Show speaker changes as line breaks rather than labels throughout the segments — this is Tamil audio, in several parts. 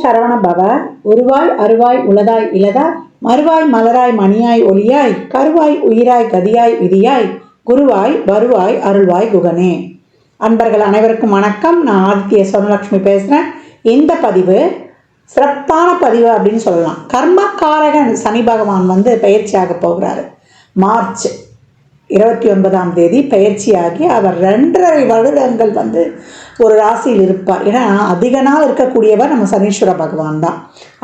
சரவண பவ. உருவாய் அருவாய் உளதாய் இலதாய் மறுவாய் மலராய் மணியாய் ஒளியாய் கருவாய் உயிராய் கதியாய் விதியாய் குருவாய் வருவாய் அருள்வாய் குகனே. அன்பர்கள் அனைவருக்கும் வணக்கம். நான் ஆதித்ய சோனலட்சுமி பேசுகிறேன். இந்த பதிவு சிறப்பான பதிவு அப்படின்னு சொல்லலாம். கர்மக்காரகன் சனி பகவான் பயிற்சியாக போகிறாரு. மார்ச் 29 பயிற்சியாகி அவர் 2.5 வருடங்கள் ஒரு ராசியில் இருப்பார். ஏன்னா அதிக நாள் இருக்கக்கூடியவர் நம்ம சனீஸ்வர பகவான் தான்.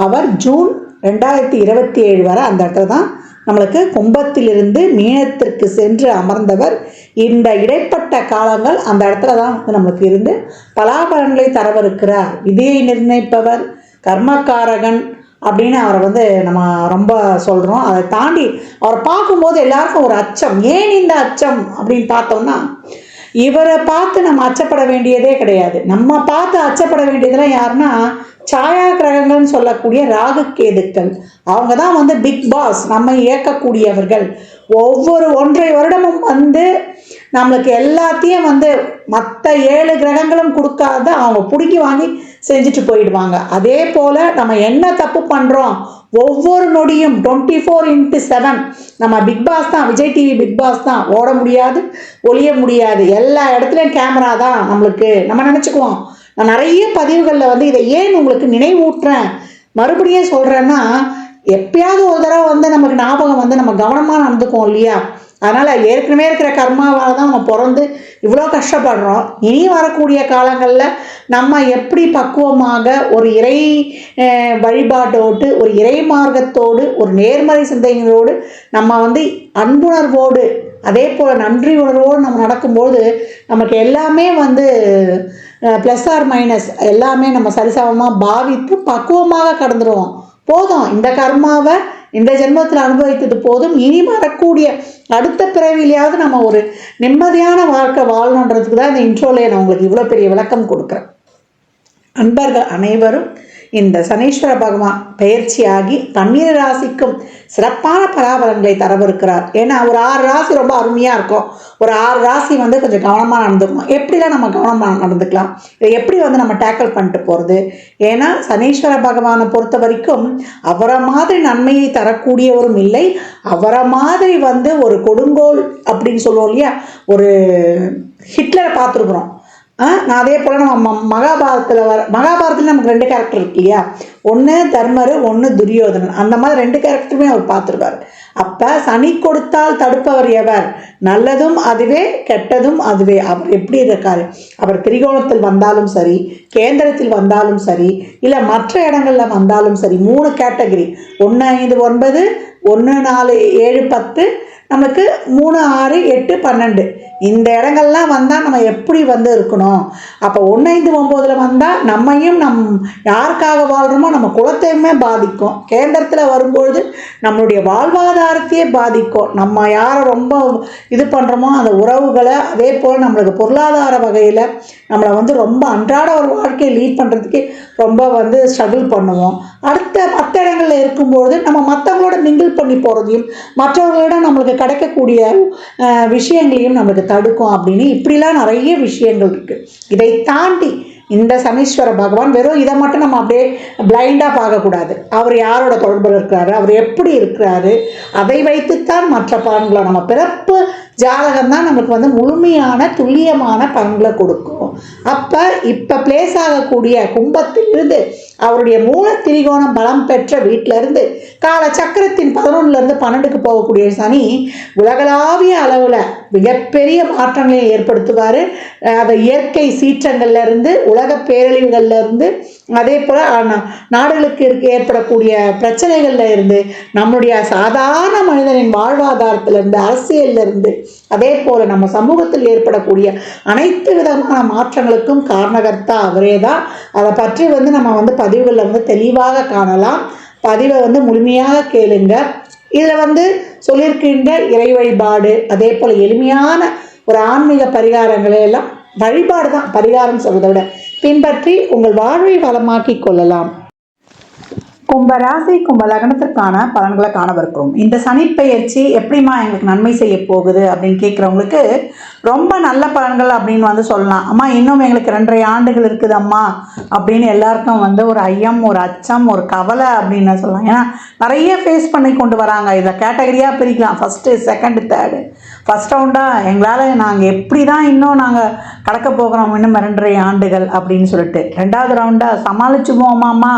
அவர் ஜூன் 2027 வரை அந்த இடத்துல தான் நம்மளுக்கு கும்பத்திலிருந்து மீனத்திற்கு சென்று அமர்ந்தவர். இந்த இடைப்பட்ட காலங்கள் அந்த இடத்துல தான் நம்மளுக்கு இருந்து பலாபலன்களை தரவிருக்கிறார். விதியை நிர்ணயிப்பவர், கர்மக்காரகன் அப்படின்னு அவரை நம்ம ரொம்ப சொல்கிறோம். அதை தாண்டி அவரை பார்க்கும்போது எல்லாருக்கும் ஒரு அச்சம். ஏன் இந்த அச்சம் அப்படின்னு பார்த்தோம்னா, இவரை பார்த்து நம்ம அச்சப்பட வேண்டியதே கிடையாது. நம்ம பார்த்து அச்சப்பட வேண்டியதெல்லாம் யாருன்னா சாயா கிரகங்கள்னு சொல்லக்கூடிய ராகு கேதுக்கள். அவங்க தான் பிக் பாஸ், நம்ம இயக்கக்கூடியவர்கள். ஒவ்வொரு 1.5 வருடமும் நம்மளுக்கு எல்லாத்தையும் மற்ற 7 கிரகங்களும் கொடுக்காத அவங்க பிடுங்கி வாங்கி செஞ்சுட்டு போயிடுவாங்க. அதே போல் நம்ம என்ன தப்பு பண்ணுறோம், ஒவ்வொரு நொடியும் 24/7 நம்ம பிக் பாஸ் தான். விஜய் டிவி பிக் பாஸ் தான். ஓட முடியாது, ஒளிய முடியாது. எல்லா இடத்துலையும் கேமரா தான் நம்மளுக்கு. நம்ம நினச்சிக்குவோம். நான் நிறைய பதிவுகளில் இதை ஏன் உங்களுக்கு நினைவூட்டுறேன், மறுபடியும் சொல்கிறேன்னா, எப்பயாவது ஒரு தடவை நமக்கு ஞாபகம் நம்ம கவனமாக நடந்துக்குவோம் இல்லையா? அதனால் ஏற்கனவே இருக்கிற கர்மாவால் தான் நம்ம பிறந்து இவ்வளோ கஷ்டப்படுறோம். இனி வரக்கூடிய காலங்களில் நம்ம எப்படி பக்குவமாக ஒரு இறை வழிபாட்டோடு, ஒரு இறை மார்க்கத்தோடு, ஒரு நேர்மறை சிந்தனைகளோடு, நம்ம அன்புணர்வோடு, அதே போல் நன்றி உணர்வோடு நம்ம நடக்கும்போது நமக்கு எல்லாமே ப்ளஸ் ஆர் மைனஸ் எல்லாமே நம்ம சரிசமமாக பாவித்து பக்குவமாக கடந்துடுவோம். போதும், இந்த கர்மாவை இந்த ஜென்மத்தில் அனுபவித்தது போதும். இனி வரக்கூடிய அடுத்த பிறவிலையாவது நம்ம ஒரு நிம்மதியான வாழ்க்கை வாழணுன்றதுக்கு தான் இந்த இன்ட்ரோலே நான் உங்களுக்கு இவ்வளோ பெரிய விளக்கம் கொடுக்குறேன். அன்பர்கள் அனைவரும் இந்த சனீஸ்வர பகவான் பயிற்சியாகி 12 ராசிக்கும் சிறப்பான பலாபலன்களை தரவிருக்கிறார். ஏன்னா ஒரு 6 ராசி ரொம்ப அருமையாக இருக்கும். ஒரு 6 ராசி கொஞ்சம் கவனமாக நடந்துக்கணும். எப்படிலாம் நம்ம கவனமாக நடந்துக்கலாம், இதை எப்படி நம்ம டேக்கிள் பண்ணிட்டு போகிறது? ஏன்னா சனீஸ்வர பகவானை பொறுத்த வரைக்கும் அவரை மாதிரி நன்மையை தரக்கூடியவரும் இல்லை. அவரை மாதிரி ஒரு கொடுங்கோல் அப்படின்னு சொல்லுவோம் இல்லையா, ஒரு ஹிட்லரை பார்த்துருக்குறோம். நான் அதே போல் நம்ம மகாபாரதத்தில் நமக்கு 2 கேரக்டர் இருக்கு இல்லையா, ஒன்று தர்மர், ஒன்று துரியோதனன். அந்த மாதிரி 2 கேரக்டருமே அவர் பார்த்துருப்பார். அப்போ சனி கொடுத்தால் தடுப்பவர் எவர்? நல்லதும் அதுவே, கெட்டதும் அதுவே. அவர் எப்படி இருக்காரு? அவர் திரிகோணத்தில் வந்தாலும் சரி, கேந்திரத்தில் வந்தாலும் சரி, இல்லை மற்ற இடங்களில் வந்தாலும் சரி, 3 கேட்டகரி, 1, 5, 9, 1, 4, 7, 10, நமக்கு 3, 6, 8, 12 இந்த இடங்கள்லாம் வந்தால் நம்ம எப்படி இருக்கணும்? அப்போ 1, 5, 9 வந்தால் நம்மையும் யாருக்காக வாழ்கிறோமோ நம்ம குலத்தையுமே பாதிக்கும். கேந்திரத்தில் வரும்பொழுது நம்மளுடைய வாழ்வாதாரத்தையே பாதிக்கும். நம்ம யாரை ரொம்ப இது பண்ணுறோமோ அந்த உறவுகளை, அதே போல் நம்மளுக்கு பொருளாதார வகையில் நம்மளை ரொம்ப அன்றாட ஒரு வாழ்க்கையை லீட் பண்ணுறதுக்கு ரொம்ப ஸ்ட்ரகிள் பண்ணுவோம். அடுத்த மற்ற இடங்களில் இருக்கும்பொழுது நம்ம மற்றவங்களோட மிங்கிள் பண்ணி போகிறதையும் மற்றவங்களோட நம்மளுக்கு கிடைக்கக்கூடிய விஷயங்களையும் நம்மளுக்கு தடுக்கும். அப்படின்னு இப்படிலாம் நிறைய விஷயங்கள் இருக்குது. இதை தாண்டி இந்த சனீஸ்வர பகவான் வெறும் இதை மட்டும் நம்ம அப்படியே பிளைண்டாக பார்க்கக்கூடாது. அவர் யாரோட தொடர்பில் இருக்கிறாரு, அவர் எப்படி இருக்கிறாரு, அதை வைத்துத்தான் மற்ற பலன்களை, நம்ம பிறப்பு ஜாதகம் தான் நமக்கு முழுமையான துல்லியமான பலன்களை கொடுக்கும். அப்போ இப்போ பிளேஸ் ஆகக்கூடிய கும்பத்திலிருந்து அவருடைய மூல திரிகோணம் பலம் பெற்ற வீட்டிலிருந்து கால சக்கரத்தின் 11லேருந்து 12க்கு போகக்கூடிய சனி உலகளாவிய அளவில் மிகப்பெரிய மாற்றங்களை ஏற்படுத்துவார். அதை இயற்கை சீற்றங்கள்லேருந்து, உலக பேரழிவுகள்லேருந்து, அதே போல் நாடுகளுக்கு ஏற்படக்கூடிய பிரச்சனைகள்ல இருந்து, நம்முடைய சாதாரண மனிதனின் வாழ்வாதாரத்திலிருந்து, அரசியலிருந்து, அதே போல் நம்ம சமூகத்தில் ஏற்படக்கூடிய அனைத்து விதமான மாற்றங்களுக்கும் காரணகர்த்தா அவரே தான். அதை பற்றி நம்ம பதிவுகளில் தெளிவாக காணலாம். பதிவை முழுமையாக கேளுங்க. இதில் சொல்லியிருக்கின்ற இறை வழிபாடு, அதே போல் எளிமையான ஒரு ஆன்மீக பரிகாரங்களை எல்லாம், வழிபாடு தான் பரிகாரம் சொல்வதை விட, பின்பற்றி உங்கள் வாழ்வை வளமாக்கி கொள்ளலாம். கும்பராசி கும்ப லக்னத்திற்கான பலன்களை காணவிருக்கிறோம். இந்த சனிப்பெயர்ச்சி எப்படிமா எங்களுக்கு நன்மை செய்ய போகுது அப்படின்னு கேட்குறவங்களுக்கு ரொம்ப நல்ல பலன்கள் அப்படின்னு வந்து சொல்லலாம். அம்மா இன்னும் எங்களுக்கு 2.5 ஆண்டுகள் இருக்குது அம்மா அப்படின்னு எல்லாருக்கும் வந்து ஒரு ஐயம், ஒரு அச்சம், ஒரு கவலை அப்படின்னு சொல்லலாம். ஏன்னா நிறைய ஃபேஸ் பண்ணி கொண்டு வராங்க. இதை கேட்டகரியாக பிரிக்கலாம். First, second, third. ஃபஸ்ட் ரவுண்டாக எங்களால் நாங்கள் எப்படி தான் இன்னும் நாங்கள் கடக்க போகிறோம் இன்னும் 2.5 ஆண்டுகள் அப்படின்னு சொல்லிட்டு. 2வது ரவுண்டாக சமாளிச்சுவோமாம்மா,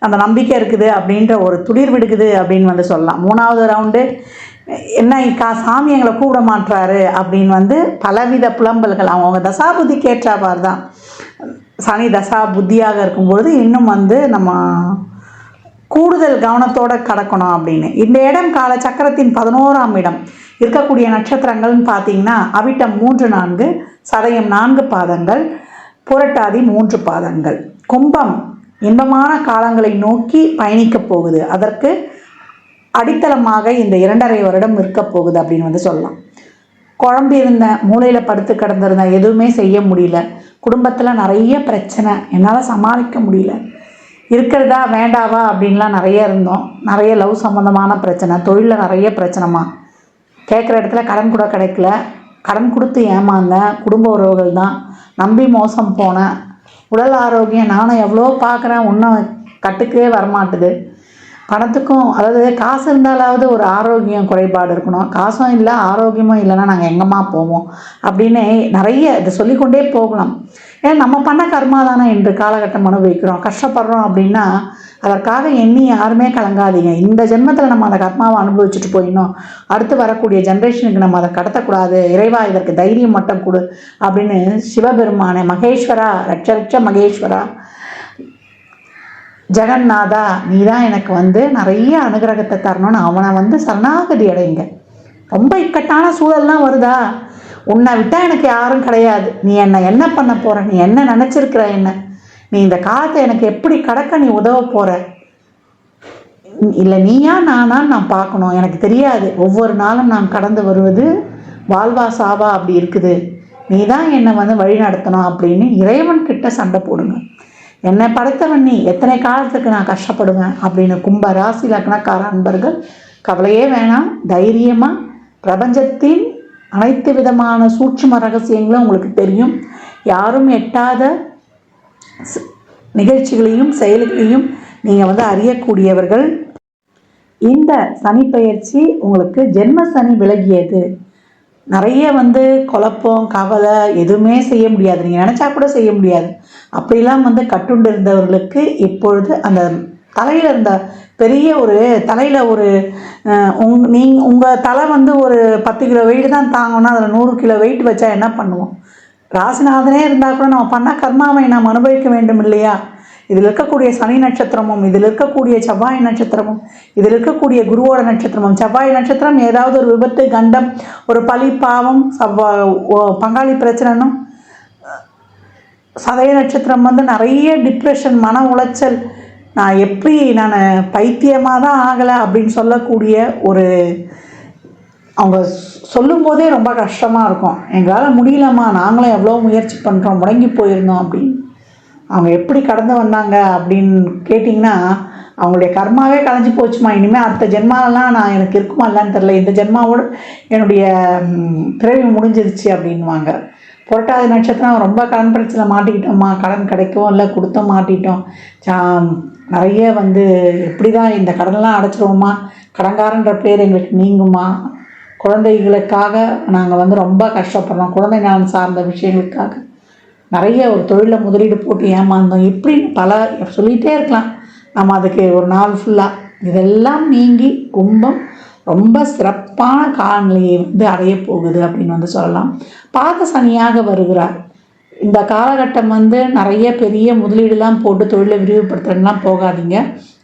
அந்த நம்பிக்கை இருக்குது அப்படின்ற ஒரு துளிர் விடுக்குது அப்படின்னு வந்து சொல்லலாம். 3வது ரவுண்டு என்ன சாமி எங்களை கூப்பிட மாட்டுறாரு அப்படின்னு வந்து பலவித புலம்பல்கள். அவங்க தசா புத்திக்கு ஏற்றாப்பார் தான். சனி தசா புத்தியாக இருக்கும்பொழுது இன்னும் வந்து நம்ம கூடுதல் கவனத்தோடு கடக்கணும் அப்படின்னு. இந்த இடம் கால சக்கரத்தின் 11ஆம் இடம். இருக்கக்கூடிய நட்சத்திரங்கள்னு பார்த்தீங்கன்னா அவிட்டம் 3, 4, சதயம் 4 பாதங்கள், புரட்டாதி 3 பாதங்கள். கும்பம் இன்பமான காலங்களை நோக்கி பயணிக்கப் போகுது. அதற்கு அடித்தளமாக இந்த 2.5 வருடம் இருக்க போகுது அப்படின்னு வந்து சொல்லலாம். குழம்பு இருந்த மூளையில் படுத்து கிடந்திருந்த எதுவுமே செய்ய முடியல. குடும்பத்தில் நிறைய பிரச்சனை, என்னால் சமாளிக்க முடியல, இருக்கிறதா வேண்டாவா அப்படின்லாம் நிறைய இருந்தோம். நிறைய லவ் சம்மந்தமான பிரச்சனை, தொழிலில் நிறைய பிரச்சனைமா, கேட்குற இடத்துல கடன் கூட கிடைக்கல, கடன் கொடுத்து ஏமாந்த குடும்ப உறவுகள் தான், நம்பி மோசம் போனேன், உடல் ஆரோக்கியம் நானும் எவ்வளோ பார்க்குறேன், ஒன்றும் கட்டுக்கே வரமாட்டுது. பணத்துக்கும், அதாவது காசு இருந்தாலாவது ஒரு ஆரோக்கியம் குறைபாடு இருக்கணும், காசும் இல்லை ஆரோக்கியமும் இல்லைன்னா நாங்கள் எங்கேம்மா போவோம் அப்படின்னு நிறைய இதை சொல்லிக்கொண்டே போகலாம். ஏன்னா நம்ம பண்ண கர்மா தானே இன்று காலகட்டம் அனுபவிக்கிறோம். கஷ்டப்படுறோம் அப்படின்னா அதற்காக எண்ணி யாருமே கலங்காதீங்க. இந்த ஜென்மத்தில் நம்ம அந்த கர்மாவை அனுபவிச்சுட்டு போயிடணும், அடுத்து வரக்கூடிய ஜென்ரேஷனுக்கு நம்ம அதை கடத்தக்கூடாது, இறைவா இதற்கு தைரியம் மட்டும் கொடு அப்படின்னு சிவபெருமானே, மகேஸ்வரா, ரட்ச மகேஸ்வரா, ஜெகநாதா நீ தான் எனக்கு வந்து நிறைய அனுகிரகத்தை தரணும்னு அவனை வந்து சரணாகதி அடைங்க. ரொம்ப இக்கட்டான சூழல்லாம் வருதா, உன்னை விட்டால் எனக்கு யாரும் கிடையாது, நீ என்னை என்ன பண்ண போகிற, நீ என்ன நினச்சிருக்கிற, என்ன நீ இந்த காலத்தை எனக்கு எப்படி கடக்க நீ உதவ போகிற, இல்லை நீயா நானான்னு நான் பார்க்கணும், எனக்கு தெரியாது, ஒவ்வொரு நாளும் நான் கடந்து வருவது வாழ்வா சாவா அப்படி இருக்குது, நீ தான் என்னை வந்து வழி நடத்தணும் அப்படின்னு இறைவன்கிட்ட சண்டை போடுங்க. என்னை படைத்தவன் நீ, எத்தனை காலத்துக்கு நான் கஷ்டப்படுவேன் அப்படின்னு. கும்ப ராசி லக்னக்கார அன்பர்கள் கவலையே வேணாம், தைரியமாக பிரபஞ்சத்தின் அனைத்து விதமான சூட்சும ரகசியங்களும் உங்களுக்கு தெரியும். யாரும் எட்டாத நிகழ்ச்சிகளையும் செயல்களையும் நீங்கள் வந்து அறியக்கூடியவர்கள். இந்த சனிப்பெயர்ச்சி உங்களுக்கு ஜென்ம சனி விலகியது. நிறைய வந்து குழப்பம், கவலை எதுவுமே செய்ய முடியாது, நீங்கள் நினச்சா கூட செய்ய முடியாது. அப்படிலாம் வந்து கட்டுண்டு இருந்தவர்களுக்கு இப்பொழுது அந்த தலையில் இருந்த பெரிய ஒரு தலையில் ஒரு உங்கள் தலை வந்து ஒரு 10 கிலோ வெயிட் தான் தாங்கணும், அதில் 100 கிலோ வெயிட் வச்சா என்ன பண்ணுவோம்? ராசிநாதனே இருந்தால் கூட நம்ம பண்ண கர்மாவை நாம் அனுபவிக்க வேண்டும் இல்லையா? இதில் இருக்கக்கூடிய சனி நட்சத்திரமும், இதில் இருக்கக்கூடிய செவ்வாய் நட்சத்திரமும், இதில் இருக்கக்கூடிய குருவோட நட்சத்திரமும். செவ்வாய் நட்சத்திரம் ஏதாவது ஒரு விபத்து, கண்டம், ஒரு பழி, பாவம், பங்காளி பிரச்சனைனும். சதய நட்சத்திரம் வந்து நிறைய டிப்ரெஷன், மன உளைச்சல், நான் எப்படி நான் பைத்தியமாக தான் ஆகலை அப்படின்னு சொல்லக்கூடிய ஒரு, அவங்க சொல்லும்போதே ரொம்ப கஷ்டமாக இருக்கும். எங்களால் முடியலம்மா, நாங்களும் எவ்வளோ முயற்சி பண்ணுறோம், முடங்கி போயிருந்தோம் அப்படின்னு. அவங்க எப்படி கடந்து வந்தாங்க அப்படின்னு கேட்டிங்கன்னா அவங்களுடைய கர்மாவே கலைஞ்சி போச்சுமா, இனிமேல் அடுத்த ஜென்மாலெலாம் நான் எனக்கு இருக்குமா இல்லைன்னு தெரில, இந்த ஜென்மாவோடு என்னுடைய பிறவி முடிஞ்சிருச்சு அப்படின்வாங்க. புரட்டாதி நட்சத்திரம் ரொம்ப கடன் பிரச்சனை மாட்டிக்கிட்டோம்மா, கடன் கிடைக்கவும் இல்லை, கொடுத்த மாட்டிட்டோம், நிறைய வந்து எப்படி தான் இந்த கடனெலாம் அடைச்சிருவோமா, கடன்காரன்ற பேர் எங்களுக்கு நீங்குமா, குழந்தைகளுக்காக நாங்கள் வந்து ரொம்ப கஷ்டப்படுறோம், குழந்தை நலன் சார்ந்த விஷயங்களுக்காக நிறைய ஒரு தொழிலில் முதலீடு போட்டு ஏமாந்தோம், இப்படின்னு பல சொல்லிகிட்டே இருக்கலாம் நம்ம. அதுக்கு ஒரு நாள் ஃபுல்லாக இதெல்லாம் நீங்கி கும்பம் ரொம்ப சிறப்பான காலநிலையை வந்து அடைய போகுது அப்படின்னு வந்து சொல்லலாம். பாத சனியாக வருகிறார். இந்த காலகட்டம் வந்து நிறைய பெரிய முதலீடுலாம் போட்டு தொழிலை விரிவுபடுத்துறதுலாம் போகாதீங்க.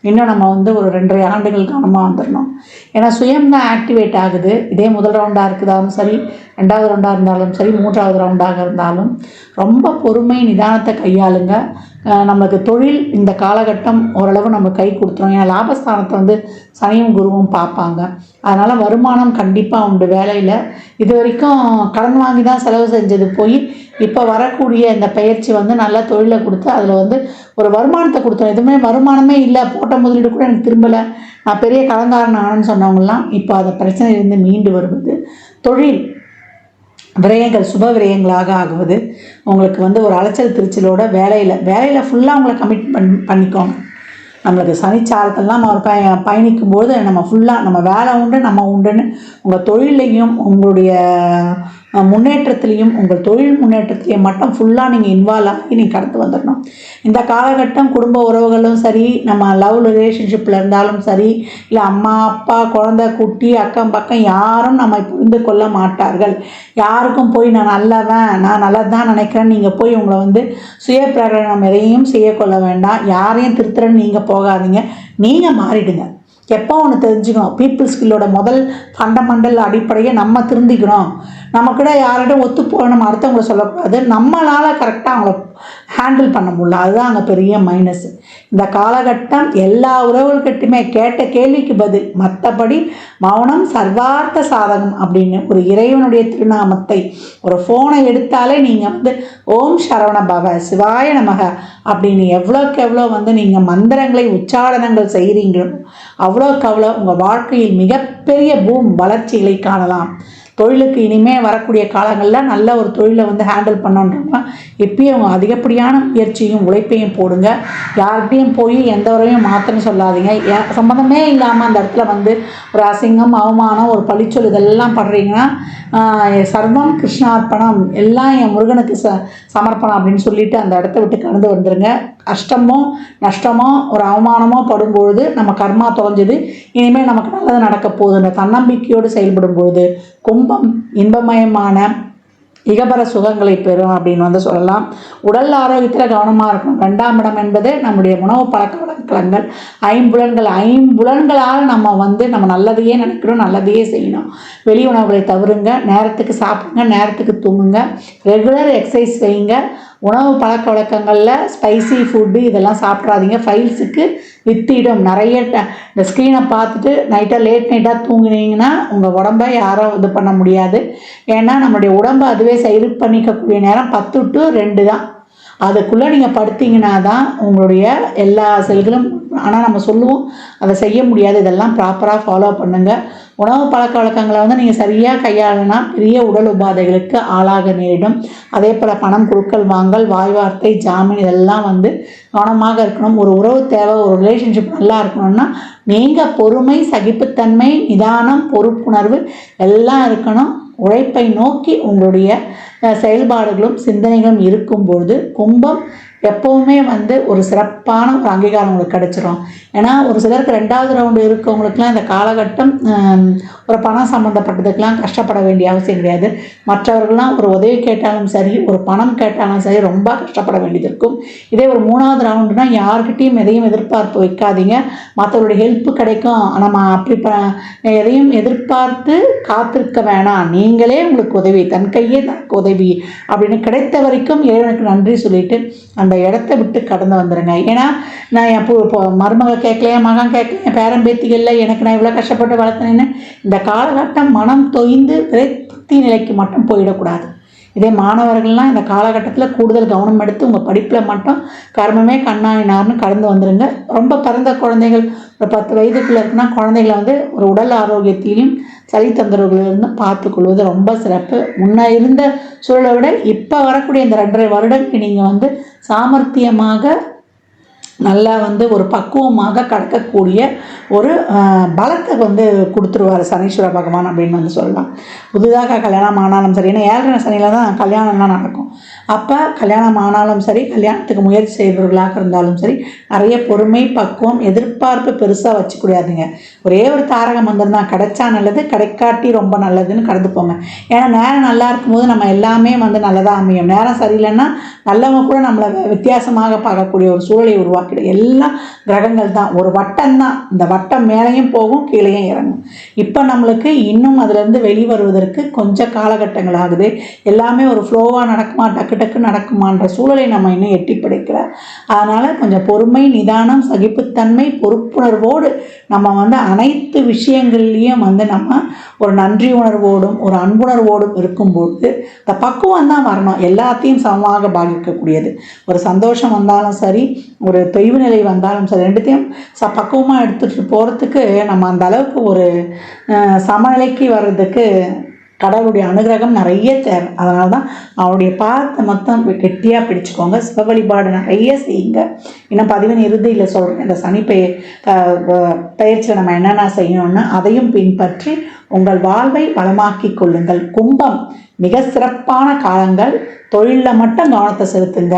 இன்னும் நம்ம வந்து ஒரு 2.5 ஆண்டுகள் கவனமாக வந்துடணும். ஏன்னா சுயம்தான் ஆக்டிவேட் ஆகுது. இதே முதல் ரவுண்டாக இருக்குதாலும் சரி, 2வது ரவுண்டாக இருந்தாலும் சரி, 3வது ரவுண்டாக இருந்தாலும் ரொம்ப பொறுமை நிதானத்தை கையாளுங்க. நமக்கு தொழில் இந்த காலகட்டம் ஓரளவு நம்ம கை கொடுத்துரும். ஏன்னா லாபஸ்தானத்தை வந்து சனியும் குருவும் பார்ப்பாங்க. அதனால் வருமானம் கண்டிப்பாக உண்டு. வேலையில் இது வரைக்கும் கடன் வாங்கி தான் செலவு செஞ்சது போய் இப்போ வரக்கூடிய இந்த பயிற்சி வந்து நல்லா தொழிலை கொடுத்து அதில் வந்து ஒரு வருமானத்தை கொடுத்தோம். எதுவுமே வருமானமே இல்லை, போட்ட முதலீடு கூட எனக்கு திரும்பலை, நான் பெரிய கடன்காரன் ஆனேன்னு சொன்னவங்கலாம் இப்போ அந்த பிரச்சனையிலிருந்து மீண்டு வருவது, தொழில் விரயங்கள் சுப விரயங்களாக ஆகுவது, உங்களுக்கு ஒரு அலைச்சல் திருச்சலோட வேலையில் ஃபுல்லாக உங்களை கமிட் பண்ணிக்கோங்க. நம்மளுக்கு சனிச்சாரத்தெல்லாம் நம்ம பயணிக்கும்போது நம்ம ஃபுல்லாக நம்ம வேலை உண்டு நம்ம உண்டுன்னு உங்கள் தொழிலையும் உங்களுடைய முன்னேற்றத்துலேயும் உங்கள் தொழில் முன்னேற்றத்துலேயும் மட்டும் ஃபுல்லாக நீங்கள் இன்வால்வ் ஆகி நீங்கள் கடந்து வந்துடணும். இந்த காலகட்டம் குடும்ப உறவுகளும் சரி, நம்ம லவ் ரிலேஷன்ஷிப்பில் இருந்தாலும் சரி, இல்லை அம்மா அப்பா குழந்தை குட்டி அக்கம் பக்கம் யாரும் நம்ம புரிந்து கொள்ள மாட்டார்கள். யாருக்கும் போய் நான் நல்லவன் நான் நல்லது தான் நினைக்கிறேன்னு நீங்கள் போய் உங்களை சுய பிரகடனம் எதையும் செய்யக்கொள்ள வேண்டாம். யாரையும் திருத்துறன்னு நீங்கள் போகாதீங்க. நீங்கள் மாறிடுங்க. எப்போ ஒன்று தெரிஞ்சுக்கணும், பீப்புள் ஸ்கில்லோட முதல் ஃபண்டமெண்டல் அடிப்படையை நம்ம திருந்திக்கணும். நம்மக்கிட்ட யார்கிட்ட ஒத்து போக நம்ம அடுத்தவங்களை சொல்லக்கூடாது. நம்மளால் கரெக்டாக அவங்கள ஹேண்டில் பண்ண முடியல, அதுதான் அங்கே பெரிய மைனஸ். இந்த காலகட்டம் எல்லா உறவுகள்கிட்டையுமே கேட்ட கேள்விக்கு பதில், மற்றபடி மௌனம் சர்வார்த்த சாதகம் அப்படின்னு ஒரு இறைவனுடைய திருநாமத்தை ஒரு ஃபோனை எடுத்தாலே நீங்கள் ஓம் சரவண பவ சிவாய நமக அப்படின்னு எவ்வளோக்கு எவ்வளோ நீங்கள் மந்திரங்களை உச்சாரணங்கள் செய்கிறீங்களோ அவ்வளோக்கு அவ்வளோ உங்கள் வாழ்க்கையில் மிகப்பெரிய வளர்ச்சிகளை காணலாம். தொழிலுக்கு இனிமேல் வரக்கூடிய காலங்களில் நல்ல ஒரு தொழிலை ஹேண்டில் பண்ணோன்றோம்னா இப்பயும் அவங்க அதிகப்படியான முயற்சியும் உழைப்பையும் போடுங்க. யார்கிட்டையும் போய் எந்த உரையும் மாற்றன்னு சொல்லாதீங்க. சம்மந்தமே இல்லாமல் அந்த இடத்துல ஒரு அசிங்கம் அவமானம் ஒரு பழிச்சொல் இதெல்லாம் படுறீங்கன்னா சர்வம் கிருஷ்ணார்ப்பணம் எல்லாம் என் முருகனுக்கு சமர்ப்பணம் அப்படின்னு சொல்லிட்டு அந்த இடத்த விட்டு கடந்து வந்துடுங்க. கஷ்டமோ நஷ்டமோ ஒரு அவமானமோ படும்பொழுது நம்ம கர்மா தொலைஞ்சது, இனிமேல் நமக்கு நல்லது நடக்க போகுதுன்ற தன்னம்பிக்கையோடு செயல்படும் பொழுது கும்பம் இன்பமயமான இகபர சுகங்களை பெறும் அப்படின்னு சொல்லலாம். உடல் ஆரோக்கியத்தில் கவனமாக இருக்கணும். 2ஆம் இடம் என்பது நம்முடைய உணவு பழக்க வழக்கங்கள், ஐம்புலன்களால் நம்ம நல்லதையே நினைக்கிறோம், நல்லதையே செய்யணும். வெளி உணவுகளை தவிருங்க, நேரத்துக்கு சாப்பிடுங்க, நேரத்துக்கு தூங்குங்க, ரெகுலர் எக்ஸசைஸ் வைங்க. உணவு பழக்க வழக்கங்களில் ஸ்பைசி ஃபுட்டு இதெல்லாம் சாப்பிட்றாதீங்க. ஃபைல்ஸுக்கு வித்திடும். நிறைய இந்த ஸ்க்ரீனை பார்த்துட்டு லேட் நைட்டாக தூங்கினீங்கன்னா உங்கள் உடம்பை யாரும் இது பண்ண முடியாது. ஏன்னா நம்மளுடைய உடம்பை அதுவே சரி பண்ணிக்கக்கூடிய நேரம் 10 to 2 தான். அதுக்குள்ளே நீங்கள் படுத்திங்கன்னா தான் உங்களுடைய எல்லா செல்களும், ஆனால் நம்ம சொல்லுவோம் அதை செய்ய முடியாது. இதெல்லாம் ப்ராப்பராக ஃபாலோ பண்ணுங்கள். உணவு பழக்க வழக்கங்களை நீங்கள் சரியாக கையாளுனா பெரிய உடல் உபாதைகளுக்கு ஆளாக நேரிடும். அதே போல் பணம் கொடுக்கல் வாங்கல், வாய் வார்த்தை, ஜாமீன் இதெல்லாம் கவனமாக இருக்கணும். ஒரு உறவு தேவை, ஒரு ரிலேஷன்ஷிப் நல்லா இருக்கணும்னா நீங்கள் பொறுமை, சகிப்புத்தன்மை, நிதானம், பொறுப்புணர்வு எல்லாம் இருக்கணும். உழைப்பை நோக்கி உங்களுடைய செயல்பாடுகளும் சிந்தனைகளும் இருக்கும்பொழுது கும்பம் எப்போவுமே ஒரு சிறப்பான ஒரு அங்கீகாரம் உங்களுக்கு கிடைச்சிரும். ஏன்னா ஒரு சிலருக்கு 2வது ரவுண்டு இருக்கவங்களுக்குலாம் இந்த காலகட்டம் ஒரு பணம் சம்மந்தப்பட்டதுக்கெலாம் கஷ்டப்பட வேண்டிய அவசியம் கிடையாது. மற்றவர்கள்லாம் ஒரு உதவி கேட்டாலும் சரி, ஒரு பணம் கேட்டாலும் சரி ரொம்ப கஷ்டப்பட வேண்டியது இருக்கும். இதே ஒரு 3வது ரவுண்டுனா யார்கிட்டையும் எதையும் எதிர்பார்ப்பு வைக்காதீங்க. மற்றவருடைய ஹெல்ப்பு கிடைக்கும், நம்ம அப்படி எதையும் எதிர்பார்த்து காத்திருக்க வேணாம். நீங்களே உங்களுக்கு உதவி, தன் கையே தனக்கு உதவி அப்படின்னு கிடைத்த வரைக்கும் இறைவனுக்கு நன்றி சொல்லிட்டு அந்த இடத்த விட்டு கடந்து வந்துடுங்க. ஏன்னா நான் இப்போ மருமக கேட்கலையா, மகன் கேட்கலையா, பேரன் பேத்திகளில் எனக்கு நான் இவ்வளோ கஷ்டப்பட்டு வளர்த்தனேன்னு இந்த காலகட்டம் மனம் தொய்ந்து விரக்தி நிலைக்கு மட்டும் போயிடக்கூடாது. இதே மாணவர்கள்லாம் இந்த காலகட்டத்தில் கூடுதல் கவனம் எடுத்து உங்கள் படிப்பில் மட்டும் கர்மமே கண்ணாயினார்னு கடந்து வந்துடுங்க. ரொம்ப பிறந்த குழந்தைகள் ஒரு 10 வயதுக்குள்ளே இருக்குன்னா குழந்தைகளை ஒரு உடல் ஆரோக்கியத்திலையும் சளி தொந்தரவுகளிலிருந்து பார்த்துக்கொள்வது ரொம்ப சிறப்பு. முன்ன இருந்த சூழலை விட இப்போ வரக்கூடிய இந்த 2.5 வருடத்துக்கு நீங்கள் சாமர்த்தியமாக நல்லா ஒரு பக்குவமாக கடக்கக்கூடிய ஒரு பலத்தை கொடுத்துருவார் சனீஸ்வர பகவான் அப்படின்னு சொல்லலாம். புதிதாக கல்யாணம் ஆனாலும் சரி, ஏன்னா 7.5 சனியில் தான் கல்யாணம்லாம் நடக்கும். அப்போ கல்யாணம் ஆனாலும் சரி, கல்யாணத்துக்கு முயற்சி செய்பவர்களாக இருந்தாலும் சரி, நிறைய பொறுமை, பக்குவம், எதிர்பார்ப்பு பெருசாக வச்சுக்கூடாதுங்க. ஒரே ஒரு தாரக மந்திரம் தான், கிடைச்சா நல்லது, கிடைக்காட்டி ரொம்ப நல்லதுன்னு கடந்து போங்க. ஏன்னா நேரம் நல்லா இருக்கும்போது நம்ம எல்லாமே நல்லதாக அமையும். நேரம் சரியில்லைன்னா நல்லவங்க கூட நம்மளை வித்தியாசமாக பார்க்கக்கூடிய ஒரு சூழலை உருவாக்கிடும். எல்லாம் கிரகங்கள் தான், ஒரு வட்டம் தான். இந்த வட்டம் மேலேயும் போகும், கீழேயும் இறங்கும். இப்போ நம்மளுக்கு இன்னும் அதுலேருந்து வெளிவருவதற்கு கொஞ்சம் காலகட்டங்கள் ஆகுது. எல்லாமே ஒரு ஃப்ளோவாக நடக்குமா நடக்குமா, டக்கு டக்கு நடக்குமான்ற சூழலை நம்ம இன்னும் எட்டி பிடிக்கல. அதனால் கொஞ்சம் பொறுமை, நிதானம், சகிப்புத்தன்மை, பொறுப்புணர்வோடு நம்ம வந்து அனைத்து விஷயங்கள்லேயும் வந்து நம்ம ஒரு நன்றி உணர்வோடும் ஒரு அன்புணர்வோடும் இருக்கும்போது இந்த பக்குவம் தான் வரணும். எல்லாத்தையும் சமமாக பாதிக்கக்கூடியது. ஒரு சந்தோஷம் வந்தாலும் சரி, ஒரு தொய்வு நிலை வந்தாலும் சரி, ரெண்டுத்தையும் பக்குவமாக எடுத்துகிட்டு போகிறதுக்கு நம்ம அந்த அளவுக்கு ஒரு சமநிலைக்கு வர்றதுக்கு கடவுளுடைய அனுகிரகம் நிறைய தேவை. அதனால தான் அவருடைய பாதத்தை மொத்தம் கெட்டியாக பிடிச்சிக்கோங்க. சிவ வழிபாடு நிறைய செய்யுங்க. இன்னும் 11 இறுதியில் சொல்கிறேன், இந்த சனி பயிற்சியில் நம்ம என்னென்ன செய்யணும்னு அதையும் பின்பற்றி உங்கள் வாழ்வை வளமாக்கி கொள்ளுங்கள். கும்பம் மிக சிறப்பான காலங்கள். தொழிலில் மட்டும் கவனத்தை செலுத்துங்க.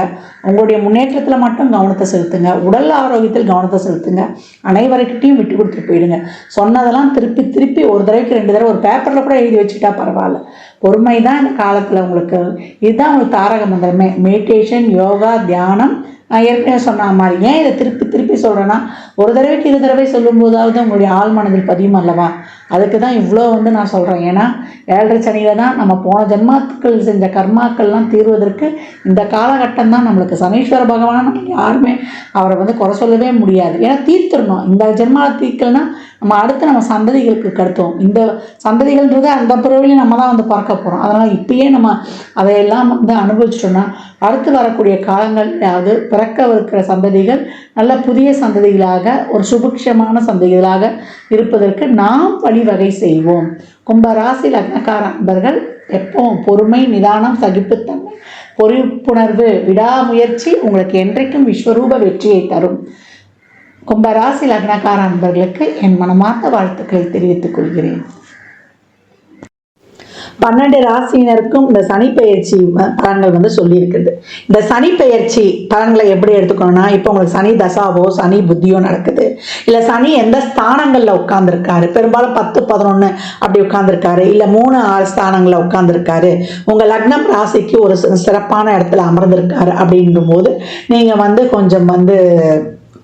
உங்களுடைய முன்னேற்றத்தில் மட்டும் கவனத்தை செலுத்துங்க. உடல் ஆரோக்கியத்தில் கவனத்தை செலுத்துங்க. அனைவருக்கிட்டையும் விட்டு கொடுத்துட்டு போயிடுங்க. சொன்னதெல்லாம் திருப்பி திருப்பி ஒரு தடவைக்கு 2 தடவை ஒரு பேப்பரில் கூட எழுதி வச்சுட்டா பரவாயில்ல. பொறுமை தான் இந்த காலத்தில் உங்களுக்கு. இதுதான் உங்களுக்கு தாரக மந்திரமே. மெடிடேஷன், யோகா, தியானம். நான் ஏற்கனவே சொன்ன மாதிரி ஏன் இதை திருப்பி திருப்பி சொல்கிறேன்னா, ஒரு தடவைக்கு 2 தடவை சொல்லும்போதாவது உங்களுடைய ஆள் மனதில் பதியும் அல்லவா. அதுக்கு தான் இவ்வளோ வந்து நான் சொல்கிறேன். ஏன்னா 7.5 சனியில் தான் நம்ம போன ஜென்மாக்கள் செஞ்ச கர்மாக்கள்லாம் தீர்வதற்கு இந்த காலகட்டம் தான் நம்மளுக்கு. சனீஸ்வர பகவான் நம்ம யாருமே அவரை வந்து குறை சொல்லவே முடியாது. ஏன்னா தீர்த்துடணும். இந்த ஜென்மாவில் தீர்க்கலைன்னா நம்ம அடுத்து நம்ம சந்ததிகளுக்கு கடத்துவோம். இந்த சந்ததிகள்ன்றது அந்த பிறவிலையும் நம்ம தான் வந்து பார்க்க போகிறோம். அதனால் இப்பயே நம்ம அதையெல்லாம் வந்து அனுபவிச்சிட்டோம்னா அடுத்து வரக்கூடிய காலங்களாவது பிறக்கவிருக்கிற சந்ததிகள் நல்ல புதிய சந்ததிகளாக ஒரு சுபிக்ஷமான சந்ததிகளாக இருப்பதற்கு நாம் வழிவகை செய்வோம். கும்பராசி லக்னக்கார அன்பர்கள் எப்பவும் பொறுமை, நிதானம், சகிப்புத்தன்மை, பொறுப்புணர்வு, விடாமுயற்சி உங்களுக்கு என்றைக்கும் விஸ்வரூப வெற்றியை தரும். கும்பராசி லக்னக்கார அன்பர்களுக்கு என் மனமார்ந்த வாழ்த்துக்களை தெரிவித்துக் கொள்கிறேன். 12 ராசியினருக்கும் இந்த சனி பெயர்ச்சி பலன்கள் வந்து சொல்லியிருக்குது. இந்த சனி பெயர்ச்சி பலன்களை எப்படி எடுத்துக்கணும்னா, இப்போ உங்களுக்கு சனி தசாவோ சனி புத்தியோ நடக்குது, இல்லை சனி எந்த ஸ்தானங்களில் உட்கார்ந்துருக்காரு, பெரும்பாலும் 10, 11 அப்படி உட்கார்ந்துருக்காரு, இல்லை 3, 6 ஸ்தானங்களில் உட்கார்ந்துருக்காரு, உங்கள் லக்னம் ராசிக்கு ஒரு சிறப்பான இடத்துல அமர்ந்திருக்காரு அப்படின்னும் போது நீங்கள் வந்து கொஞ்சம் வந்து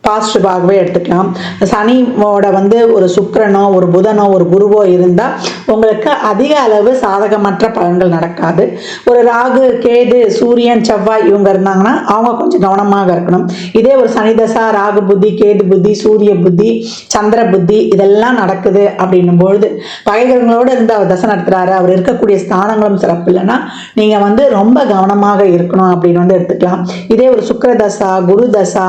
பாசிட்டிவாகவே எடுத்துக்கலாம். சனியோட வந்து ஒரு சுக்கிரனோ ஒரு புதனோ ஒரு குருவோ இருந்தால் உங்களுக்கு அதிக அளவு சாதகமற்ற பலன்கள் நடக்காது. ஒரு ராகு, கேது, சூரியன், செவ்வாய் இவங்க இருந்தாங்கன்னா அவங்க கொஞ்சம் கவனமாக இருக்கணும். இதே ஒரு சனி தசா, ராகு புத்தி, கேது புத்தி, சூரிய புத்தி, சந்திர புத்தி இதெல்லாம் நடக்குது அப்படின்னும் பொழுது பகைகளோடு இருந்து அவர் தசை நடத்துகிறாரு, அவர் இருக்கக்கூடிய ஸ்தானங்களும் சிறப்பு இல்லைன்னா நீங்கள் வந்து ரொம்ப கவனமாக இருக்கணும் அப்படின்னு வந்து எடுத்துக்கலாம். இதே ஒரு சுக்கிர தசா, குரு தசா,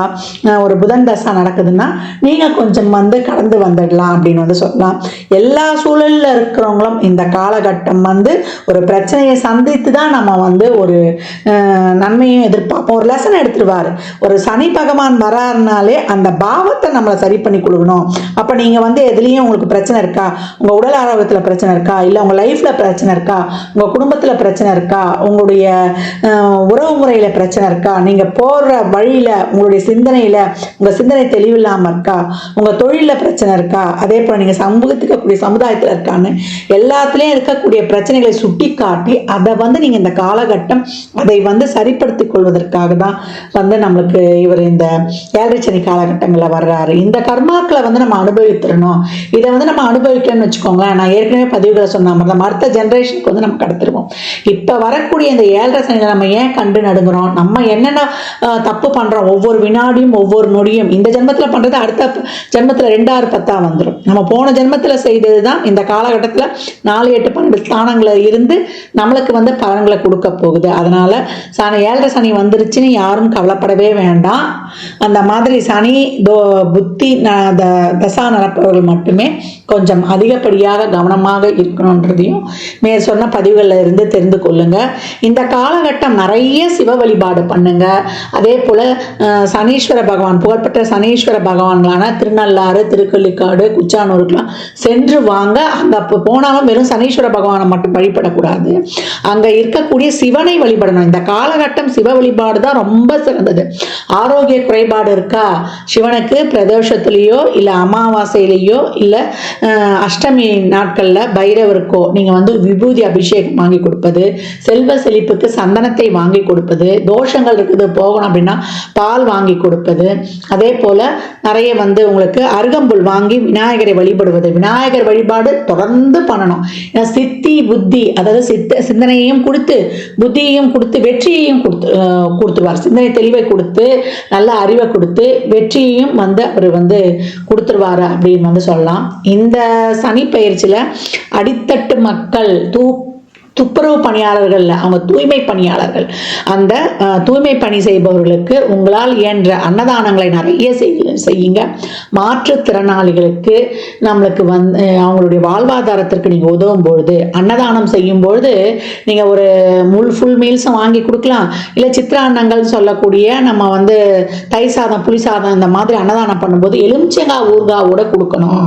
ஒரு புதன் தசா நடக்குதுன்னா நீங்க கொஞ்சம் வந்து கடந்து வந்துடலாம் அப்படின்னு வந்து சொல்லலாம். எல்லா சூழல்ல இருக்கிறவங்களும் இந்த காலகட்டம் வந்து ஒரு பிரச்சனையை சந்தித்து தான் நம்ம வந்து ஒரு நன்மையும் எதிர்பார்ப்போம். ஒரு லெசன் எடுத்துருவாரு. ஒரு சனி பகவான் வராருனாலே அந்த பாவத்தை நம்மளை சரி பண்ணி கொடுக்கணும். அப்ப நீங்க வந்து எதுலேயும் உங்களுக்கு பிரச்சனை இருக்கா, உங்க உடல் ஆரோக்கியத்துல பிரச்சனை இருக்கா, இல்லை உங்க லைஃப்ல பிரச்சனை இருக்கா, உங்க குடும்பத்துல பிரச்சனை இருக்கா, உங்களுடைய உறவு முறையில பிரச்சனை இருக்கா, நீங்க போற வழியில உங்களுடைய சிந்தனையில உங்க சிந்தனை தெளிவில்லாம இருக்கா, உங்க தொழில பிரச்சனை இருக்கா, அதே போல நீங்க சமூகத்துக்கு சமுதாயத்துல இருக்கான்னு எல்லாத்துலயும் இருக்கக்கூடிய பிரச்சனைகளை சுட்டி காட்டி அதை வந்து நீங்க இந்த காலகட்டம் அதை வந்து சரிப்படுத்திக் கொள்வதற்காக தான் வந்து நம்மளுக்கு இவர் இந்த 7.5 சனி காலகட்டங்கள்ல வர்றாரு. இந்த கர்மாக்களை வந்து நம்ம அனுபவித்துறணும். இதை வந்து நம்ம அனுபவிக்கணும்னு வச்சுக்கோங்களேன். நான் ஏற்கனவே பதிவுகளை சொன்ன மாதிரி நம்ம அடுத்த ஜென்ரேஷனுக்கு வந்து நம்ம கடத்திருவோம். இப்ப வரக்கூடிய இந்த 7.5 சனியில நம்ம ஏன் கண்டு நடுங்குறோம், நம்ம என்னென்ன தப்பு பண்றோம், ஒவ்வொரு வினாடியும் ஒவ்வொரு நொடியும் இந்த ஜென்மத்துல பண்றது அடுத்த ஜென்மத்துல 2, 6, 10 வந்துடும். நம்ம போன ஜென்மத்துல செய்ததுதான் இந்த காலகட்டத்துல 4, 8, 12 ஸ்தானங்களை இருந்து நம்மளுக்கு வந்து பலன்களை கொடுக்க போகுது. அதனால 7.5 சனி வந்துருச்சுன்னு யாரும் கவலைப்படவே வேண்டாம். அந்த மாதிரி சனி புத்தி தசா நடப்பவர்கள் மட்டுமே கொஞ்சம் அதிகப்படியாக கவனமாக இருக்கணும்ன்றதையும் மேற் சொன்ன பதிவுகளில் இருந்து தெரிந்து கொள்ளுங்க. இந்த காலகட்டம் நிறைய சிவ வழிபாடு பண்ணுங்க. அதே போல சனீஸ்வர பகவான் புகழ்பெற்ற சனீஸ்வர பகவான்களான திருநள்ளாறு, திருக்கள்ளிக்காடு, குச்சானூருக்கெல்லாம் சென்று வாங்க. அங்க போனாலும் வெறும் சனீஸ்வர பகவானை மட்டும் வழிபடக்கூடாது, அங்க இருக்கக்கூடிய சிவனை வழிபடணும். இந்த காலகட்டம் சிவ வழிபாடு தான் ரொம்ப சிறந்தது. ஆரோக்கிய குறைபாடு இருக்கா, சிவனுக்கு பிரதோஷத்திலேயோ இல்லை அமாவாசையிலேயோ இல்லை அஷ்டமி நாட்களில் பைரவருக்கோ நீங்கள் வந்து விபூதி அபிஷேகம் வாங்கி கொடுப்பது, செல்வ செழிப்புக்கு சந்தனத்தை வாங்கி கொடுப்பது, தோஷங்கள் இருக்குது போகணும் அப்படின்னா பால் வாங்கி கொடுப்பது, அதே அதே போல் நிறைய வந்து உங்களுக்கு அருகம்புல் வாங்கி விநாயகரை வழிபடுவது, விநாயகர் வழிபாடு தொடர்ந்து பண்ணணும். ஏன்னா சித்தி புத்தி, அதாவது சிந்தனையையும் கொடுத்து புத்தியையும் கொடுத்து வெற்றியையும் கொடுத்துருவார். சிந்தனை தெளிவை கொடுத்து நல்ல அறிவை கொடுத்து வெற்றியையும் வந்து அவர் வந்து கொடுத்துருவாரு அப்படின்னு வந்து சொல்லலாம். இந்த சனி பயிற்சியில் அடித்தட்டு மக்கள் துப்புரவு பணியாளர்கள், அவங்க தூய்மை பணியாளர்கள், அந்த தூய்மை பணி செய்பவர்களுக்கு உங்களால் இயன்ற அன்னதானங்களை நிறைய செய்யுங்க. மாற்றுத்திறனாளிகளுக்கு நம்மளுக்கு வந்து அவங்களுடைய வாழ்வாதாரத்திற்கு நீங்கள் உதவும் பொழுது, அன்னதானம் செய்யும் பொழுது நீங்கள் ஒரு ஃபுல் மீல்ஸும் வாங்கி கொடுக்கலாம். இல்லை சித்திரான்னங்கள் சொல்லக்கூடிய நம்ம வந்து தயிர் சாதம் புளி சாதம் இந்த மாதிரி அன்னதானம் பண்ணும்போது எலுமிச்சங்காய் ஊறுகாவோட கொடுக்கணும்.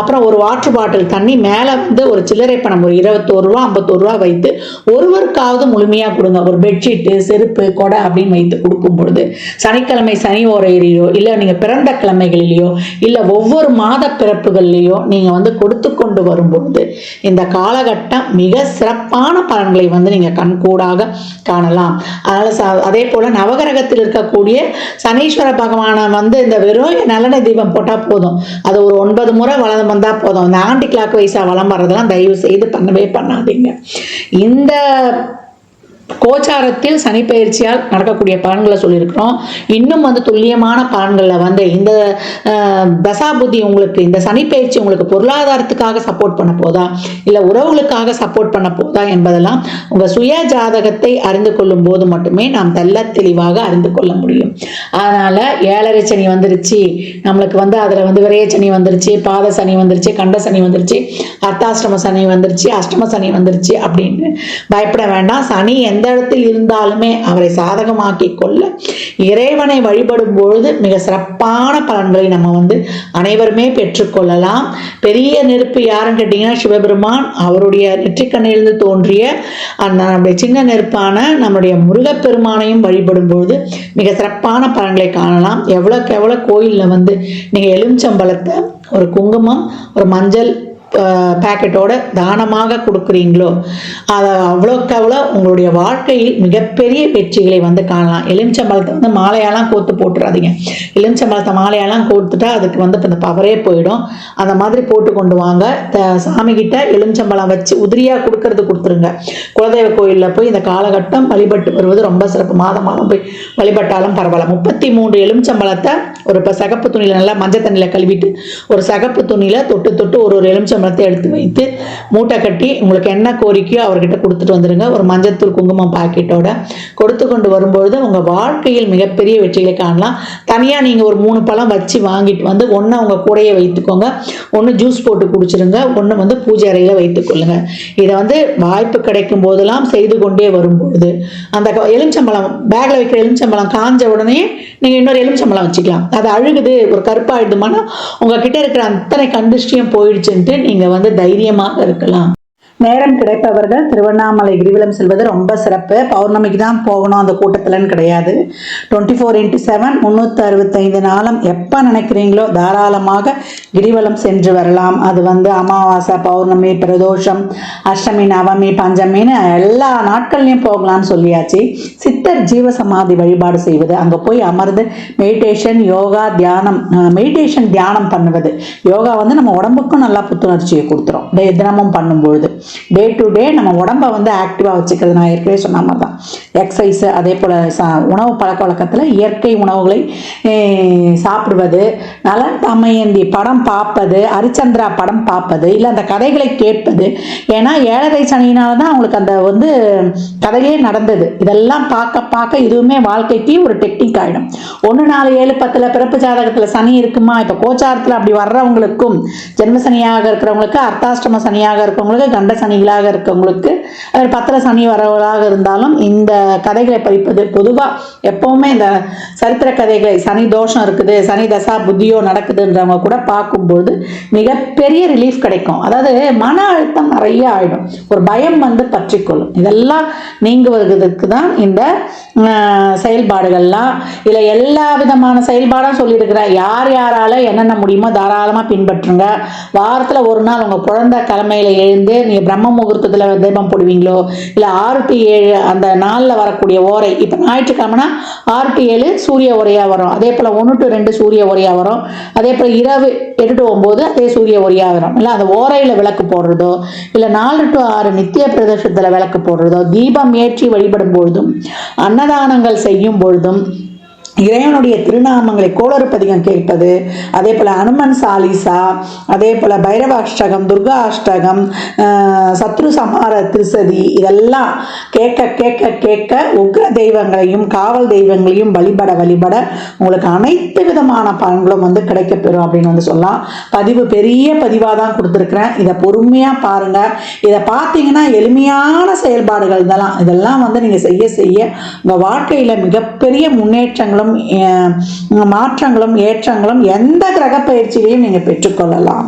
அப்புறம் ஒரு வாட்டர் பாட்டில் தண்ணி மேலே வந்து ஒரு சில்லறை பணம் ஒரு 21 ரூபா 51 ரூபா வைத்து ஒருவருக்காவது முழுமையா கொடுங்க. ஒரு பெட்ஷீட்டு செருப்பு கொடை அப்படின்னு வைத்து கொடுக்கும் பொழுது சனிக்கிழமை சனி ஓரையிலையோ இல்லை நீங்க பிறந்த கிழமைகளிலேயோ இல்லை ஒவ்வொரு மாத பிறப்புகள்லையோ நீங்க வந்து கொடுத்து கொண்டு வரும்பொழுது இந்த காலகட்டம் மிக சிறப்பான பலன்களை வந்து நீங்க கண்கூடாக காணலாம். அதனால அதே போல நவகிரகத்தில் இருக்கக்கூடிய சனீஸ்வர பகவானை வந்து இந்த வெறும் நல்லெண்ணெய் தீபம் போட்டா போதும், அது ஒரு 9 முறை வளம் வந்தா போதும். இந்த ஆன்டி கிளாக் வைஸா வளம் வர்றதெல்லாம் தயவு செய்து பண்ணவே பண்ணாதீங்க. இந்த கோச்சாரத்தில் சனி பயிற்சியால் நடக்கக்கூடிய பலன்களை சொல்லியிருக்கிறோம். இன்னும் வந்து துல்லியமான பலன்களை வந்து இந்த தசாபுத்தி உங்களுக்கு, இந்த சனி பயிற்சி உங்களுக்கு பொருளாதாரத்துக்காக சப்போர்ட் பண்ண போதா இல்லை உறவுகளுக்காக சப்போர்ட் பண்ண போதா என்பதெல்லாம் உங்கள் சுய ஜாதகத்தை அறிந்து கொள்ளும் போது மட்டுமே நாம் தெல்ல தெளிவாக அறிந்து கொள்ள முடியும். அதனால 7.5 சனி வந்துருச்சு நம்மளுக்கு வந்து, அதில் வந்து விரைய சனி வந்துருச்சு, பாத சனி வந்துருச்சு, கண்ட சனி வந்துருச்சு, அர்த்தாஷ்டம சனி வந்துருச்சு, அஷ்டம சனி வந்துருச்சு அப்படின்னு பயப்பட வேண்டாம். சனி எந்த இடத்தில் இருந்தாலுமே அவரை சாதகமாக்கி கொள்ள இறைவனை வழிபடும் பொழுது மிக சிறப்பான பலன்களை நம்ம வந்து அனைவருமே பெற்றுக்கொள்ளலாம். பெரிய நெருப்பு யாருன்னு கேட்டீங்கன்னா சிவபெருமான். அவருடைய நெற்றிக்கண்ணிலிருந்து தோன்றிய அந்த நம்முடைய சின்ன நெருப்பான நம்முடைய முருகப்பெருமானையும் வழிபடும் பொழுது மிக சிறப்பான பலன்களை காணலாம். எவ்வளோக்கு எவ்வளோ கோயிலில் வந்து நீங்கள் எலுமிச்சம்பழத்தை ஒரு குங்குமம் ஒரு மஞ்சள் பேக்கெட்டோட தானமாக கொடுக்குறீங்களோ அதை அவ்வளோக்கு அவ்வளோ உங்களுடைய வாழ்க்கையில் மிகப்பெரிய வெற்றிகளை வந்து காணலாம். எலுமிச்சம்பழத்தை வந்து மாலையாலாம் கோத்து போட்டுறாதீங்க. எலுமிச்சம்பழத்தை மாலையாலாம் கோத்துட்டா அதுக்கு வந்து அந்த பவரே போயிடும். அந்த மாதிரி போட்டு கொண்டு வாங்க. சாமிகிட்ட எலுமிச்சம்பழம் வச்சு உதிரியாக கொடுத்துருங்க. குலதெய்வ கோயிலில் போய் இந்த காலகட்டம் வழிபட்டு வருவது ரொம்ப சிறப்பு. மாதம் போய் வழிபட்டாலும் பரவாயில்ல. 33 எலுமிச்சம்பழத்தை ஒரு சகப்பு துணியில் நல்லா மஞ்சள் தண்ணியில் கழுவிட்டு ஒரு சகப்பு துணியில் தொட்டு ஒரு எலுமிச்சம்பழத்தை எடுத்து வைத்து மூட்டை கட்டி உங்களுக்கு என்ன கோரிக்கையோ அவர்கிட்ட கொடுத்துட்டு வந்துருங்க. ஒரு மஞ்சத்தூள் குங்குமம் பாக்கெட்டோட கொடுத்து கொண்டு வரும்பொழுது உங்கள் வாழ்க்கையில் மிகப்பெரிய வெற்றிகளை காணலாம். தனியாக நீங்கள் ஒரு 3 பழம் வச்சு வாங்கிட்டு வந்து ஒன்று உங்கள் கூடையே வைத்துக்கோங்க, ஒன்று ஜூஸ் போட்டு குடிச்சிருங்க, ஒன்று வந்து பூஜை அறையில் வைத்துக்கொள்ளுங்க. இதை வந்து வாய்ப்பு கிடைக்கும் போதெல்லாம் செய்து கொண்டே வரும்பொழுது அந்த எலுமிச்சம்பழம் பேக்கில் வைக்கிற எலுமிச்சம்பழம் காஞ்ச உடனே நீங்கள் இன்னொரு எலுமிச்சம்பழம் வச்சுக்கலாம். அது அழுகுது ஒரு கருப்பாயிடுமானா உங்ககிட்ட இருக்கிற அத்தனை கண்டிஷ்டியும் போயிடுச்சுன்ட்டு நீங்கள் வந்து தைரியமாக இருக்கலாம். நேரம் கிடைப்பவர்கள் திருவண்ணாமலை கிரிவலம் செல்வது ரொம்ப சிறப்பு. பௌர்ணமிக்கு தான் போகணும் அந்த கூட்டத்தில்னு கிடையாது. 24x7 365 நாளும் எப்போ நினைக்கிறீங்களோ தாராளமாக கிரிவலம் சென்று வரலாம். அது வந்து அமாவாசை பௌர்ணமி பிரதோஷம் அஷ்டமி நவமி பஞ்சமின்னு எல்லா நாட்கள்லையும் போகலான்னு சொல்லியாச்சு. சித்தர் ஜீவசமாதி வழிபாடு செய்வது, அங்கே போய் அமர்ந்து மெடிடேஷன் யோகா தியானம், மெடிடேஷன் தியானம் பண்ணுவது. யோகா வந்து நம்ம உடம்புக்கும் நல்லா புத்துணர்ச்சியை கொடுத்துரும் தினமும் பண்ணும்பொழுது. டே டு டே நம்ம உடம்பை வந்து ஆக்டிவாக வச்சுக்கிறது. நான் ஏற்கனவே சொன்ன மாதிரி தான் எக்ஸசைஸு, அதே போல் உணவு பழக்க வழக்கத்தில் இயற்கை உணவுகளை சாப்பிடுவது, நல தமயந்தி படம் பார்ப்பது, ஹரிச்சந்திரா படம் பார்ப்பது, இல்லை அந்த கதைகளை கேட்பது. ஏன்னா 7.5 சனியினால தான் அவங்களுக்கு அந்த வந்து கதையே நடந்தது. இதெல்லாம் பார்க்க இதுவுமே வாழ்க்கைக்கு ஒரு டெக்னிக் ஆகிடும். 1 4 7 10 பிறப்பு ஜாதகத்தில் சனி இருக்குமா, இப்போ கோச்சாரத்தில் அப்படி வர்றவங்களுக்கும் ஜென்ம சனியாக இருக்கிறவங்களுக்கு, அர்த்தாஷ்டம சனியாக இருக்கிறவங்களுக்கு, கண்ட சனிகளாக இருக்கவங்களுக்கு, 10 சனி வரவர்களாக இருந்தாலும் இந்த கதைகளை படிப்பது பொதுவாக எப்பவுமே இந்த சரித்திர கதைகளை, சனி தோஷம் இருக்குது சனி தசா புத்தியோ நடக்குதுன்றவங்க கூட பார்க்கும்போது மிகப்பெரிய ரிலீஃப் கிடைக்கும். அதாவது மன அழுத்தம் நிறைய ஆயிடும், ஒரு பயம் வந்து பற்றிக்கொள்ளும். இதெல்லாம் நீங்குவதற்கு தான் இந்த செயல்பாடுகள்லாம். இதில் எல்லா விதமான செயல்பாடும் சொல்லியிருக்கிற யாரால என்னென்ன முடியுமோ தாராளமாக பின்பற்றுங்க. வாரத்தில் ஒரு நாள் உங்கள் குழந்தை கிழமையில எழுந்து நீங்கள் நீங்கள் பிரம்ம முகூர்த்தத்தில் தீபம் போடுவீங்களோ, இல்லை 6 to 7 அந்த நாளில் வரக்கூடிய ஓரை, இப்போ ஞாயிற்றுக்கிழமைனா 6 to 7 சூரிய ஓரையாக வரும், அதே போல் 1 to 2 சூரிய ஓரையாக வரும், அதே போல் இரவு 8 to 9 அதே சூரிய ஓரையாக வரும். இல்லை அந்த ஓரையில் விளக்கு போடுறதோ, இல்லை 4 to 6 நித்திய பிரதேசத்தில் விளக்கு போடுறதோ, தீபம் ஏற்றி வழிபடும் பொழுதும், அன்னதானங்கள் செய்யும் பொழுதும், இறைவனுடைய திருநாமங்களை கோளறு பதிகம் கேட்பது, அதே போல் அனுமன் சாலிசா, அதே போல் பைரவ அஷ்டகம், துர்கா அஷ்டகம், சத்ரு சமார திருசதி, இதெல்லாம் கேட்க கேட்க கேட்க உக்ர தெய்வங்களையும் காவல் தெய்வங்களையும் வழிபட வழிபட உங்களுக்கு அனைத்து விதமான பலன்களும் கிடைக்கப்பெறும் அப்படின்னு சொல்லலாம். பதிவு பெரிய பதிவாக தான் கொடுத்துருக்குறேன். இதை பொறுமையாக பாருங்கள். இதை பார்த்தீங்கன்னா எளிமையான செயல்பாடுகள் இதெல்லாம் நீங்கள் செய்ய செய்ய உங்கள் வாழ்க்கையில் மிகப்பெரிய முன்னேற்றங்களும் மாற்றங்களும் ஏற்றங்களும் எந்த கிரக பயிற்சியிலையும் நீங்கள் பெற்றுக்கொள்ளலாம்.